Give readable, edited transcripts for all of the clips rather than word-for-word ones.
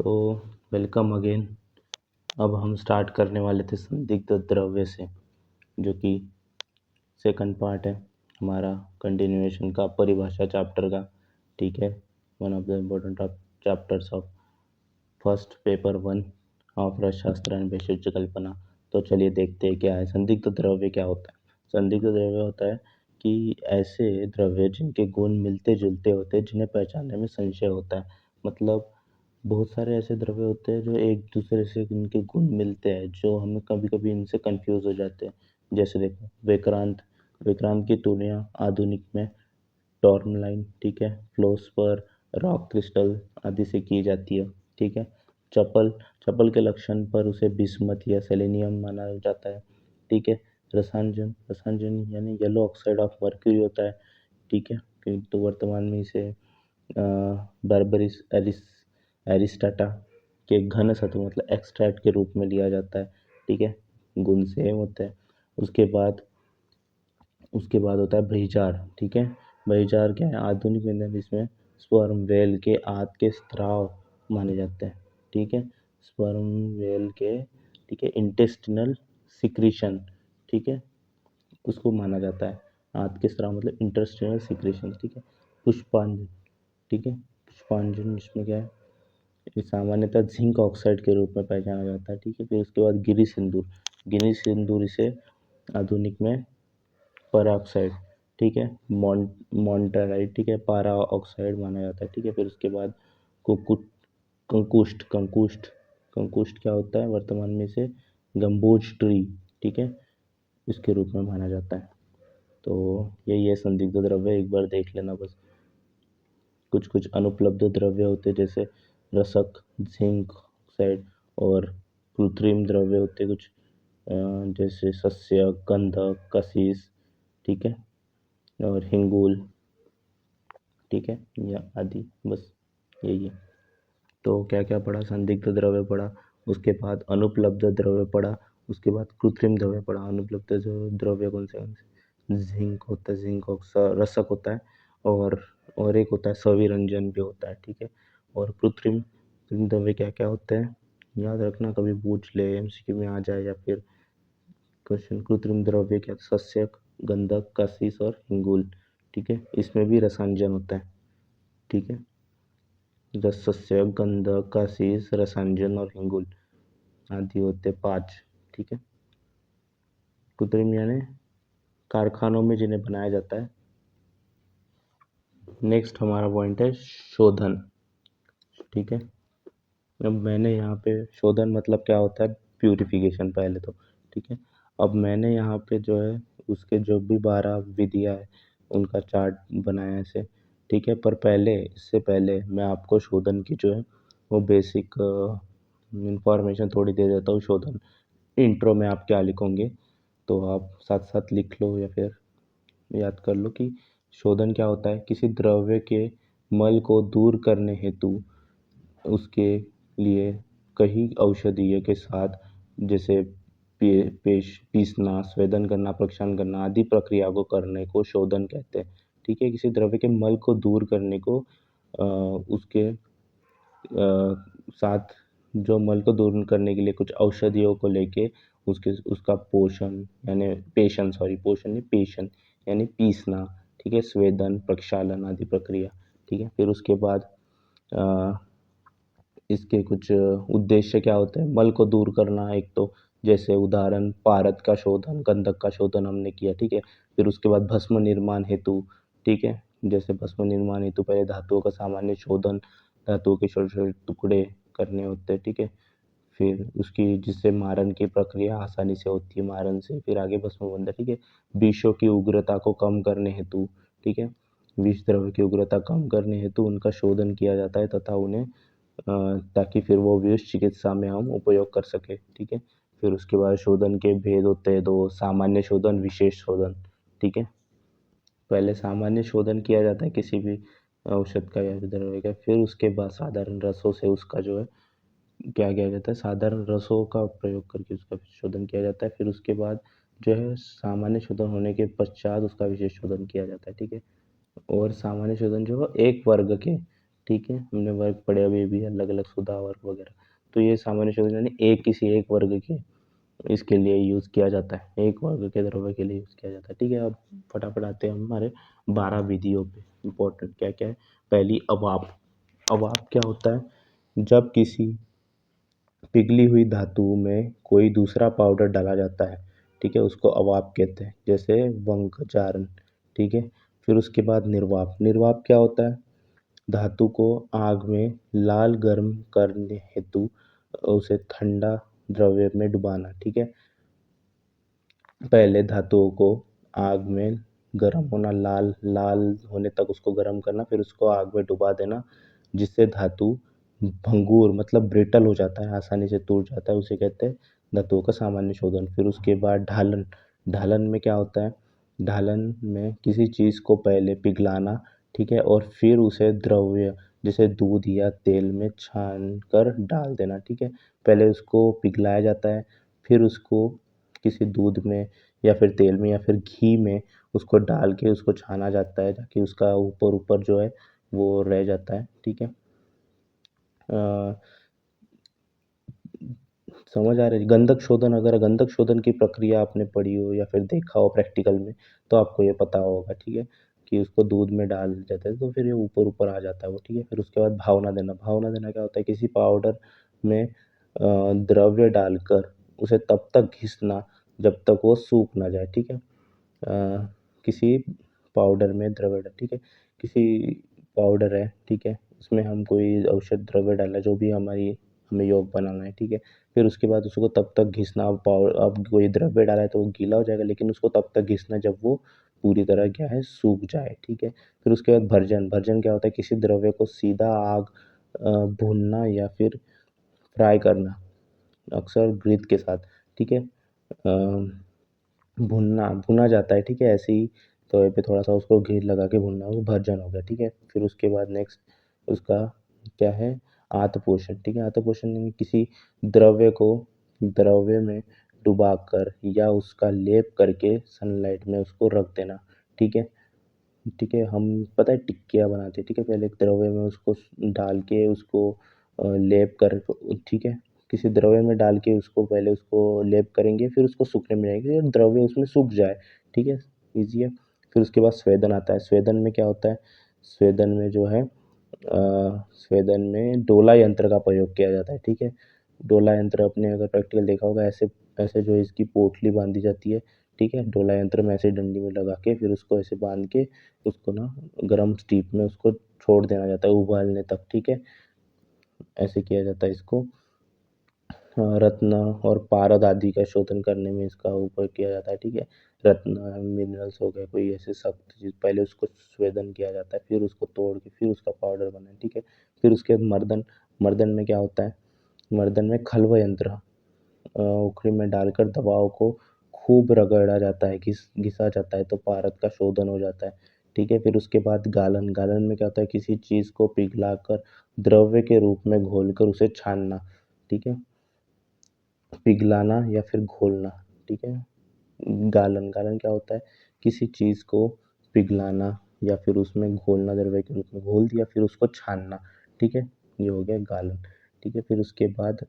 तो welcome again. अब हम स्टार्ट करने वाले थे संदिग्ध द्रव्य से, जो कि सेकंड पार्ट है हमारा कंटिन्यूएशन का परिभाषा चैप्टर का। ठीक है, one of the important chapters of first paper 1 of रसशास्त्र एंड वैशिष्ट्य कल्पना। तो चलिए देखते हैं क्या है संदिग्ध द्रव्य। क्या होता है संदिग्ध द्रव्य? होता है कि ऐसे द्रव्य जिनके गुण मिलते जुलते होते हैं, जिन्हें पहचानने में संशय होता है। मतलब बहुत सारे ऐसे द्रव्य होते हैं जो एक दूसरे से इनके गुण मिलते हैं, जो हमें कभी कभी इनसे कंफ्यूज हो जाते हैं। जैसे देखो विक्रांत, विक्रांत की तुलना आधुनिक में टॉर्मलाइन, ठीक है, फ्लोस्पर, रॉक क्रिस्टल आदि से की जाती है। ठीक है, चपल, चपल के लक्षण पर उसे बिस्मथ या सेलेनियम माना जाता है। ठीक है, रसायन, रसायन यानी येलो ऑक्साइड ऑफ मर्क्यूरी होता है। ठीक है, तो वर्तमान में इसे बारबरिस एरिस्टाटा के घन सत्व मतलब एक्सट्रैक्ट के रूप में लिया जाता है। ठीक है, गुण सेम होते हैं। उसके बाद होता है बहिजार। ठीक है, बहिजार क्या है? आधुनिक विज्ञान इसमें स्पर्म वेल के आंत के स्राव माने जाते हैं। ठीक है, स्पर्म वेल के, ठीक है, इंटेस्टिनल सिक्रीशन, ठीक है, उसको माना जाता है। आंत के स्राव मतलब इंटेस्टिनल सिक्रीशन। ठीक है, पुष्पांजन, ठीक है, पुष्पांजन इसमें क्या है? ये सामान्यतः जिंक ऑक्साइड के रूप में पहचाना जाता है। ठीक है, फिर उसके बाद गिरी सिंदूर, गिरी सिंदूर इसे आधुनिक में पराऑक्साइड, ठीक है, मॉन्टराइट, ठीक है, पारा ऑक्साइड माना जाता है। ठीक है, फिर उसके बाद कुकुट, कंकुष्ट, कंकुष्ट क्या होता है? वर्तमान में इसे गंबोज ट्री, ठीक है, इसके रूप में माना जाता है। तो यही है संदिग्ध द्रव्य, एक बार देख लेना बस। कुछ कुछ अनुपलब्ध द्रव्य होते हैं जैसे रसक, जिंक ऑक्साइड, और कृत्रिम द्रव्य होते कुछ जैसे सस्य, गंधक, कशिश, ठीक है, और हिंगुल, ठीक है, या आदि। बस यही है। तो क्या क्या पढ़ा? संदिग्ध द्रव्य पढ़ा, उसके बाद अनुपलब्ध द्रव्य पढ़ा, उसके बाद कृत्रिम द्रव्य पढ़ा। अनुपलब्ध द्रव्य कौन से? जिंक होता है, जिंक ऑक्साइड रसक होता है, और एक होता है सविरंजन भी होता है। ठीक है, और कृत्रिम द्रव्य क्या क्या होते हैं याद रखना, कभी पूछ ले एमसीक्यू में आ जाए या फिर क्वेश्चन। कृत्रिम द्रव्य क्या? सस्यक, गंधक, कशिश और हिंगुल। ठीक है, इसमें भी रसायन होता है। ठीक है, सस्यक, गंधक, कशिश, रसायन और हिंगुल आदि होते 5। ठीक है, कृत्रिम यानी कारखानों में जिन्हें बनाया जाता है। नेक्स्ट हमारा पॉइंट है शोधन। ठीक है, अब मैंने यहाँ पे शोधन मतलब क्या होता है? प्यूरिफिकेशन पहले तो। ठीक है, अब मैंने यहाँ पे जो है उसके जो भी 12 विधियाँ है उनका चार्ट बनाया है ऐसे। ठीक है, पर पहले, इससे पहले मैं आपको शोधन की जो है वो बेसिक इंफॉर्मेशन थोड़ी दे देता हूँ। शोधन इंट्रो में आप क्या लिखोगे तो आप साथ साथ लिख लो या फिर याद कर लो कि शोधन क्या होता है। किसी द्रव्य के मल को दूर करने हेतु उसके लिए कई औषधियों के साथ, जैसे पीसना, स्वेदन करना, प्रक्षालन करना आदि प्रक्रिया को करने को शोधन कहते हैं। ठीक है, किसी द्रव्य के मल को दूर करने को उसके साथ जो मल को दूर करने के लिए कुछ औषधियों को लेके उसका पोषण यानी पोषण नहीं पेशन यानी पीसना, ठीक है, स्वेदन, प्रक्षालन आदि प्रक्रिया। ठीक है, फिर उसके बाद इसके कुछ उद्देश्य क्या होते हैं? मल को दूर करना एक तो, जैसे उदाहरण पारद का शोधन, गंधक का शोधन हमने किया। ठीक है, फिर उसके बाद भस्म निर्माण हेतु, ठीक है, जैसे भस्म निर्माण हेतु पहले धातुओं का सामान्य शोधन, धातुओं के छोटे छोटे टुकड़े करने होते हैं। ठीक है, फिर उसकी जिससे मारन की प्रक्रिया आसानी से होती है, मारन से फिर आगे भस्म बंधन। ठीक है, विषों की उग्रता को कम करने हेतु, ठीक है, विष द्रव्य की उग्रता कम करने हेतु उनका शोधन किया जाता है तथा उन्हें ताकि फिर वो विष चिकित्सा में हम उपयोग कर सके। ठीक है, फिर उसके बाद शोधन के भेद होते हैं 2, सामान्य शोधन, विशेष शोधन। ठीक है, पहले सामान्य शोधन किया जाता है किसी भी औषध का या द्रव्य का, फिर उसके बाद साधारण रसों से उसका जो है क्या किया जाता है, साधारण रसों का प्रयोग करके उसका शोधन किया जाता है। फिर उसके बाद जो है सामान्य शोधन होने के पश्चात उसका विशेष शोधन किया जाता है। ठीक है, और सामान्य शोधन जो है एक वर्ग के ठीक है, हमने वर्ग पढ़े अभी भी अलग अलग सुधा वर्ग वगैरह। तो ये सामान्य शोधन यानी एक किसी एक वर्ग के इसके लिए यूज़ किया जाता है, एक वर्ग के द्रव्य के लिए यूज़ किया जाता है। ठीक है, अब फटाफट आते हैं हमारे 12 विधियों पे। इंपॉर्टेंट क्या क्या है? पहली अवाप। अवाप क्या होता है? जब किसी पिघली हुई धातु में कोई दूसरा पाउडर डाला जाता है, ठीक है, उसको अवाप कहते हैं, जैसे वंकजारन। ठीक है, फिर उसके बाद निर्वाप। निर्वाप क्या होता है? धातु को आग में लाल गर्म करने हेतु उसे ठंडा द्रव्य में डुबाना। ठीक है, पहले धातुओं को आग में गर्म होना, लाल लाल होने तक उसको गर्म करना, फिर उसको आग में डुबा देना, जिससे धातु भंगुर मतलब ब्रिटल हो जाता है, आसानी से टूट जाता है, उसे कहते हैं धातुओं का सामान्य शोधन। फिर उसके बाद ढालन। ढालन में क्या होता है? ढालन में किसी चीज़ को पहले पिघलाना, ठीक है, और फिर उसे द्रव्य जैसे दूध या तेल में छान कर डाल देना। ठीक है, पहले उसको पिघलाया जाता है, फिर उसको किसी दूध में या फिर तेल में या फिर घी में उसको डाल के उसको छाना जाता है, ताकि उसका ऊपर ऊपर जो है वो रह जाता है। ठीक है, अ, समझ आ रही है? गंधक शोधन, अगर गंधक शोधन की प्रक्रिया आपने पढ़ी हो या फिर देखा हो प्रैक्टिकल में, तो आपको ये पता होगा। ठीक है, कि उसको दूध में डाल देते हैं तो फिर ये ऊपर ऊपर आ जाता है वो। ठीक है, फिर उसके बाद भावना देना। भावना देना क्या होता है? किसी पाउडर में द्रव्य डालकर उसे तब तक घिसना जब तक वो सूख ना जाए। ठीक है, किसी पाउडर में द्रव्य ठीक है, किसी पाउडर है, ठीक है, उसमें हम कोई औषध द्रव्य डाला, जो भी हमें योग बनाना है। ठीक है, फिर उसके बाद उसको तब तक घिसना। अब कोई द्रव्य डाला है तो वो गीला हो जाएगा, लेकिन उसको तब तक घिसना जब वो पूरी तरह क्या है, सूख जाए। ठीक है, फिर उसके बाद भर्जन। भर्जन क्या होता है? किसी द्रव्य को सीधा आग भूनना या फिर फ्राई करना, अक्सर घृत के साथ। ठीक है, भुनना भुना जाता है। ठीक है, ऐसे ही तवे पे थोड़ा सा उसको घी लगा के भुनना, वो भर्जन हो गया। ठीक है, फिर उसके बाद नेक्स्ट उसका क्या है? आत्मपोषण। ठीक है, आत्मपोषण यानी किसी द्रव्य को द्रव्य में डुबाकर या उसका लेप करके सनलाइट में उसको रख देना। ठीक है, ठीक है, हम पता है टिक्कियाँ बनाते हैं। ठीक है, पहले एक द्रव्य में उसको डाल के उसको लेप कर, ठीक है, किसी द्रव्य में डाल के उसको पहले उसको लेप करेंगे, फिर उसको सूखने में जाएंगे, द्रव्य उसमें सूख जाए। ठीक है, ईजी है। फिर उसके बाद स्वेदन आता है। स्वेदन में क्या होता है? स्वेदन में जो है स्वेदन में डोला यंत्र का प्रयोग किया जाता है। ठीक है, डोला यंत्र आपने अगर प्रैक्टिकल देखा होगा, ऐसे ऐसे जो इसकी पोटली बांधी जाती है। ठीक है, डोला यंत्र में ऐसे डंडी में लगा के फिर उसको ऐसे बांध के उसको ना गर्म स्टीप में उसको छोड़ देना जाता है उबालने तक। ठीक है, ऐसे किया जाता है इसको। रत्न और पारद आदि का शोधन करने में इसका उपयोग किया जाता है। ठीक है, रत्न मिनरल्स हो गए, कोई ऐसे सख्त चीज़, पहले उसको स्वेदन किया जाता है, फिर उसको तोड़ के फिर उसका पाउडर बनाए। ठीक है, फिर उसके बाद मर्दन। मर्दन में क्या होता है? मर्दन में खल्व यंत्र उखरी में डालकर दवाओं को खूब रगड़ा जाता है, घिसा जाता है, तो पारद का शोधन हो जाता है। ठीक है, फिर उसके बाद गालन। गालन में क्या होता है? किसी चीज़ को पिघलाकर द्रव्य के रूप में घोलकर उसे छानना। ठीक है, पिघलाना या फिर घोलना। ठीक है, गालन। गालन क्या होता है? किसी चीज़ को पिघलाना या फिर उसमें घोलना, द्रव्य के रूप में घोल दिया फिर उसको छानना। ठीक है, ये हो गया गालन। ठीक है, फिर उसके बाद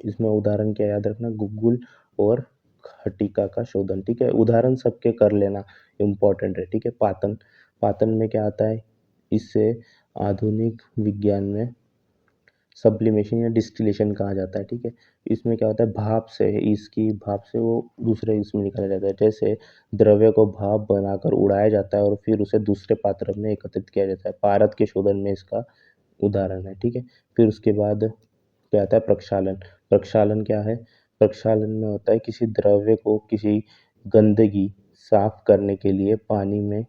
इसमें उदाहरण क्या याद रखना? गुग्गुल और खटिका का शोधन। ठीक है, उदाहरण सबके कर लेना, इम्पोर्टेंट है। ठीक है, पातन। पातन में क्या आता है? इससे आधुनिक विज्ञान में सब्लिमेशन या डिस्टिलेशन कहा जाता है। ठीक है, इसमें क्या होता है? भाप से, इसकी भाप से वो दूसरे इसमें निकाला जाता है, जैसे द्रव्य को भाप बनाकर उड़ाया जाता है और फिर उसे दूसरे पात्र में एकत्रित किया जाता है। पारद के शोधन में इसका उदाहरण है। ठीक है, फिर उसके बाद क्या आता है? प्रक्षालन। प्रक्षालन क्या है? प्रक्षालन में होता है किसी द्रव्य को किसी गंदगी साफ करने के लिए पानी में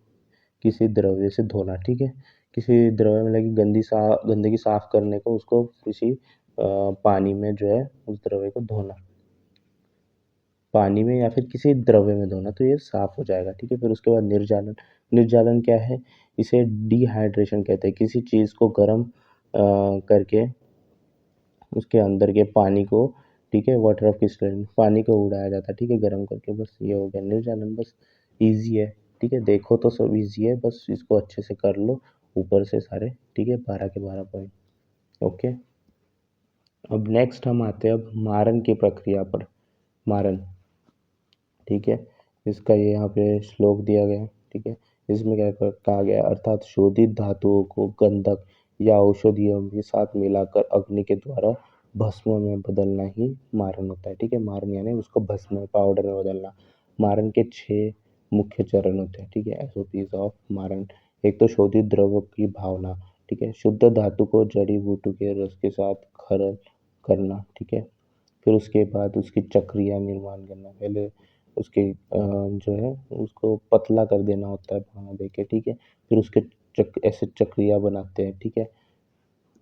किसी द्रव्य से धोना। ठीक है, किसी द्रव्य में लगी गंदगी साफ करने को उसको किसी पानी में जो है उस द्रव्य को धोना, पानी में या फिर किसी द्रव्य में धोना, तो ये साफ हो जाएगा। ठीक है, फिर उसके बाद निर्जालन। निर्जालन क्या है? इसे डिहाइड्रेशन कहते हैं। किसी चीज़ को गर्म करके उसके अंदर के पानी को, ठीक है, वाटर ऑफ क्रिस्टल, पानी को उड़ाया जाता है। ठीक है, गर्म करके। बस ये हो गया निर्जालन। बस इजी है। ठीक है, देखो तो सब इजी है, बस इसको अच्छे से कर लो ऊपर से सारे, ठीक है, 12 के 12 पॉइंट। ओके, अब नेक्स्ट हम आते हैं अब मारन की प्रक्रिया पर। मारन, ठीक है, इसका ये यहाँ पे श्लोक दिया गया है, ठीक है। इसमें क्या कहा गया है, अर्थात शोधित धातुओं को गंधक या औषधियों के साथ मिलाकर अग्नि के द्वारा भस्म में बदलना ही मारन होता है, ठीक है। मारन यानी उसको भस्म में, पाउडर में बदलना। मारन के 6 मुख्य चरण होते हैं, ठीक है, एसओपीज ऑफ मारन। एक तो शोधित द्रव्य की भावना, ठीक है, शुद्ध धातु को जड़ी बूटी के रस के साथ खरल करना, ठीक है। फिर उसके बाद उसकी चक्रिया निर्माण करना, पहले उसके जो है उसको पतला कर देना होता है भावना देके, ठीक है। फिर उसके ऐसे चक्रिया बनाते हैं, ठीक है।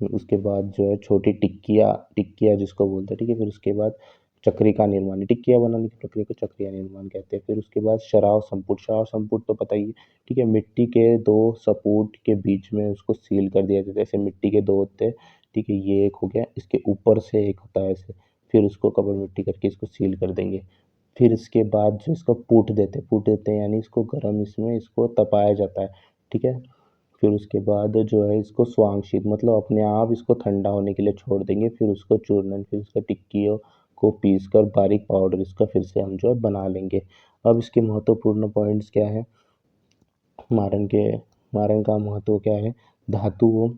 उसके बाद जो है छोटी टिक्किया, टिक्किया जिसको बोलते हैं, ठीक है। फिर उसके बाद चक्री का निर्माण, टिक्किया बनाने की प्रक्रिया को चक्रिया निर्माण कहते हैं। फिर उसके बाद शराव संपुट, शराव संपुट तो पता ही है, ठीक है, मिट्टी के 2 सपोर्ट के बीच में उसको सील कर दिया जाता है। जैसे मिट्टी के 2 होते हैं, ठीक है, ये एक हो गया, इसके ऊपर से एक होता है ऐसे, फिर उसको कबर मिट्टी करके इसको सील कर देंगे। फिर इसके बाद जो इसको पूट देते हैं यानी इसको गर्म, इसमें इसको तपाया जाता है, ठीक है। फिर उसके बाद जो है इसको स्वांशित मतलब अपने आप इसको ठंडा होने के लिए छोड़ देंगे। फिर उसको चूर्णन, फिर उसका टिक्कियों को पीस कर बारीक पाउडर इसका फिर से हम जो है बना लेंगे। अब इसके महत्वपूर्ण पॉइंट्स क्या है, मारन के, मारन का महत्व क्या है, धातुओं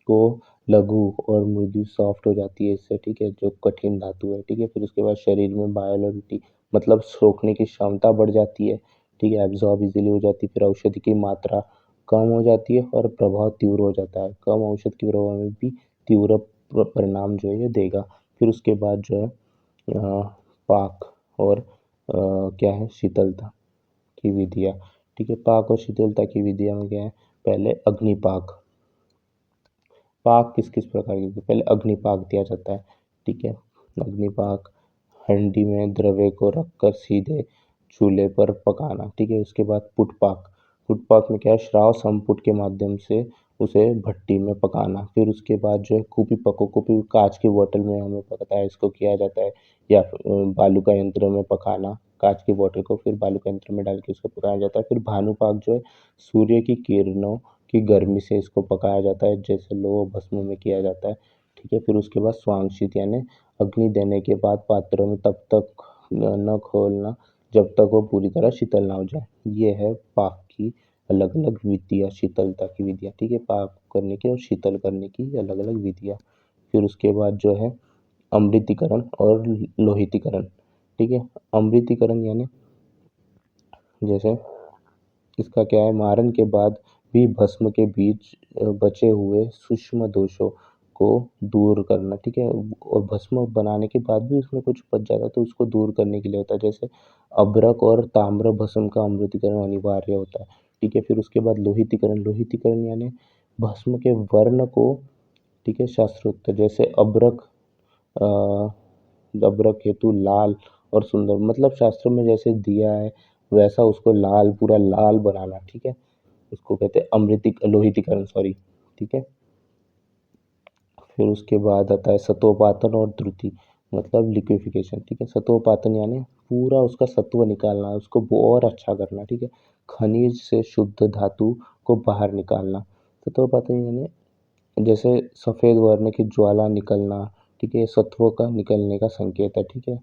को लघु और मृदु सॉफ्ट हो जाती है इससे, ठीक है, जो कठिन धातु है, ठीक है। फिर उसके बाद शरीर में बायोलॉरिटी मतलब सोखने की क्षमता बढ़ जाती है, ठीक है, एब्जॉर्ब इजीली हो जाती है। फिर औषधि की मात्रा कम हो जाती है और प्रभाव तीव्र हो जाता है। कम औषध के प्रभाव में भी तीव्र परिणाम जो है ये देगा। फिर उसके बाद जो है पाक और क्या है, शीतलता की विधियाँ, ठीक है। पाक और शीतलता की विधियाँ में क्या है, पहले अग्निपाक। पाक किस किस प्रकार की, पहले अग्निपाक दिया जाता है, ठीक है। अग्निपाक हंडी में द्रव्य को रखकर सीधे चूल्हे पर पकाना, ठीक है। उसके बाद पुटपाक, पुटपाक में क्या है, श्राव संपुट के माध्यम से उसे भट्टी में पकाना। फिर उसके बाद जो है कुपी पको, कुपी कांच की बोतल में हमें पता है इसको किया जाता है, या बालू का यंत्र में पकाना, कांच की बोतल को फिर बालू का यंत्र में डाल के उसको पकाया जाता है। फिर भानुपाक जो है सूर्य की किरणों की गर्मी से इसको पकाया जाता है, जैसे लोह भस्म में किया जाता है, ठीक है। फिर उसके बाद स्वांशित यानी अग्नि देने के बाद पात्रों में तब तक न खोलना जब तक वो पूरी तरह शीतल ना हो जाए। ये है पाक की अलग अलग विधियाँ, शीतलता की विधियाँ, ठीक है, पाक करने की और शीतल करने की अलग अलग विधियाँ। फिर उसके बाद जो है अमृतीकरण और लोहितीकरण, ठीक है। अमृतीकरण यानी जैसे इसका क्या है, मारन के बाद भी भस्म के बीच बचे हुए सूक्ष्म दोषों को दूर करना, ठीक है। और भस्म बनाने के बाद भी उसमें कुछ बच जाता है तो उसको दूर करने के लिए होता है, जैसे अभ्रक और ताम्र भस्म का अमृतीकरण अनिवार्य होता है, ठीक है। फिर उसके बाद लोहितीकरण, लोहितीकरण यानी भस्म के वर्ण को, ठीक है, शास्त्रोक्त, जैसे अभ्रक अभ्रक हेतु लाल और सुंदर, मतलब शास्त्र में जैसे दिया है वैसा उसको लाल, पूरा लाल बनाना, ठीक है। उसको कहते हैं अमृतिक लोहितीकरण, सॉरी, ठीक है। फिर उसके बाद आता है सत्वपातन और द्रुति मतलब लिक्विफिकेशन, ठीक है। सत्वपातन यानी पूरा उसका सत्व निकालना, उसको और अच्छा करना, ठीक है। खनिज से शुद्ध धातु को बाहर निकालना। सत्वपातन यानी जैसे सफ़ेद वर्ण की ज्वाला निकलना, ठीक है, ये सत्वों का निकलने का संकेत है, ठीक है।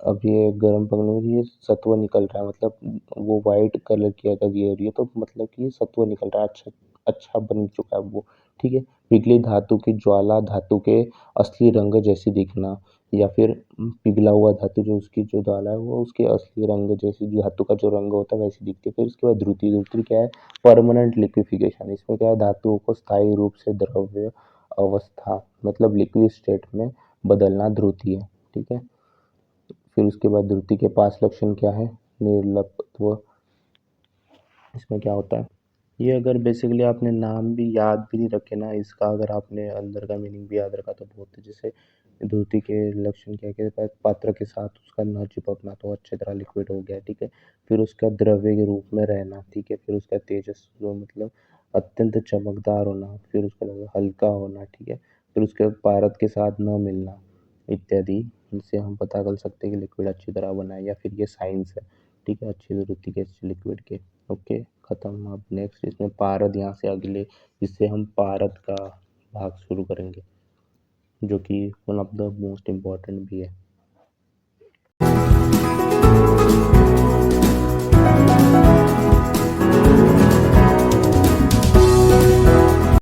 अब ये गर्म पकने में ये सत्व निकल रहा है, मतलब वो वाइट कलर की अगर ये हो रही है तो मतलब कि सत्व निकल रहा है, अच्छा अच्छा बन चुका है वो, ठीक है। पिघली धातु की ज्वाला धातु के असली रंग जैसी दिखना, या फिर पिघला हुआ धातु जो उसकी जो ज्वाला है वो उसके असली रंग जैसी, धातु का जो रंग होता है वैसी दिखती है। फिर उसके बाद द्रुति, द्रुति क्या है, परमानेंट लिक्विफिकेशन। इसमें क्या है, धातुओं को स्थायी रूप से द्रव्य अवस्था मतलब लिक्विड स्टेट में बदलना द्रुति है, ठीक है। फिर उसके बाद द्रुति के 5 लक्षण क्या है, निर्लिप्तत्व। इसमें क्या होता है, ये अगर बेसिकली आपने नाम भी याद भी नहीं रखे ना इसका, अगर आपने अंदर का मीनिंग भी याद रखा तो बहुत है। जैसे धोती के लक्षण क्या क्या, पात्र के साथ उसका न चिपकना तो अच्छी तरह लिक्विड हो गया, ठीक है। फिर उसका द्रव्य के रूप में रहना, ठीक है। फिर उसका तेजस जो मतलब अत्यंत चमकदार होना, फिर उसका हल्का होना, ठीक है। फिर उसके पारद के साथ न मिलना इत्यादि, इनसे हम पता कर सकते हैं कि लिक्विड अच्छी तरह बना है या फिर ये साइंस है, ठीक है, अच्छी ज़रूरत है इस लिक्विड के। ओके, ख़त्म। अब नेक्स्ट इसमें पारद, यहाँ से अगले इससे हम पारद का भाग शुरू करेंगे, जो कि one of the most important भी है।